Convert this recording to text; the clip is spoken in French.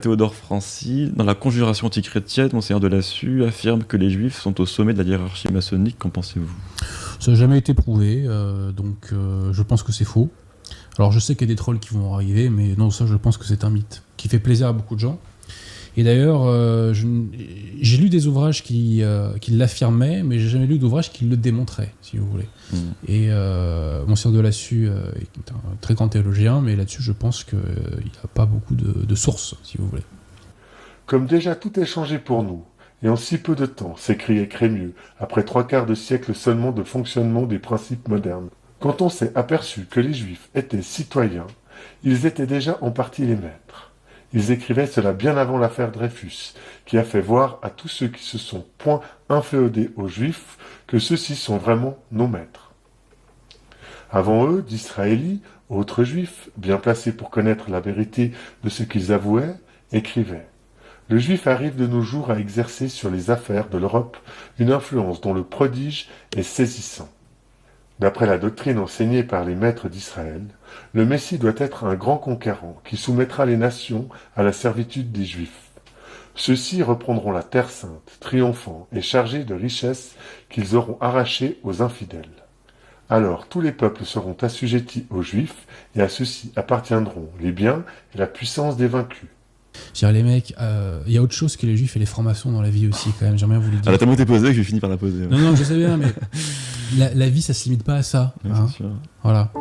Théodore Francy, dans la Conjuration antichrétienne, Monseigneur de Lassus affirme que les Juifs sont au sommet de la hiérarchie maçonnique. Qu'en pensez-vous ? Ça n'a jamais été prouvé, donc je pense que c'est faux. Alors je sais qu'il y a des trolls qui vont arriver, mais non, ça je pense que c'est un mythe, qui fait plaisir à beaucoup de gens. Et d'ailleurs, j'ai lu des ouvrages qui l'affirmaient, mais j'ai jamais lu d'ouvrages qui le démontraient, si vous voulez. Et Monseigneur de Lassus est un très grand théologien, mais là-dessus je pense qu'il n'y a pas beaucoup de sources, si vous voulez. Comme déjà tout est changé pour nous, et en si peu de temps, s'écriait Crémieux, après 3/4 de siècle seulement de fonctionnement des principes modernes. Quand on s'est aperçu que les Juifs étaient citoyens, ils étaient déjà en partie les maîtres. Ils écrivaient cela bien avant l'affaire Dreyfus, qui a fait voir à tous ceux qui se sont point inféodés aux Juifs que ceux-ci sont vraiment nos maîtres. Avant eux, d'Israéli, autres Juifs, bien placés pour connaître la vérité de ce qu'ils avouaient, écrivaient. Le Juif arrive de nos jours à exercer sur les affaires de l'Europe une influence dont le prodige est saisissant. D'après la doctrine enseignée par les maîtres d'Israël, le Messie doit être un grand conquérant qui soumettra les nations à la servitude des Juifs. Ceux-ci reprendront la terre sainte, triomphants et chargés de richesses qu'ils auront arrachées aux infidèles. Alors tous les peuples seront assujettis aux Juifs et à ceux-ci appartiendront les biens et la puissance des vaincus. Je veux dire, les mecs, il y a autre chose que les Juifs et les francs-maçons dans la vie aussi, quand même, j'aimerais bien vous le dire. Elle a tellement été posée que j'ai fini par la poser. Non, je sais bien, mais la vie, ça se limite pas à ça. Oui, hein. c'est sûr. Voilà.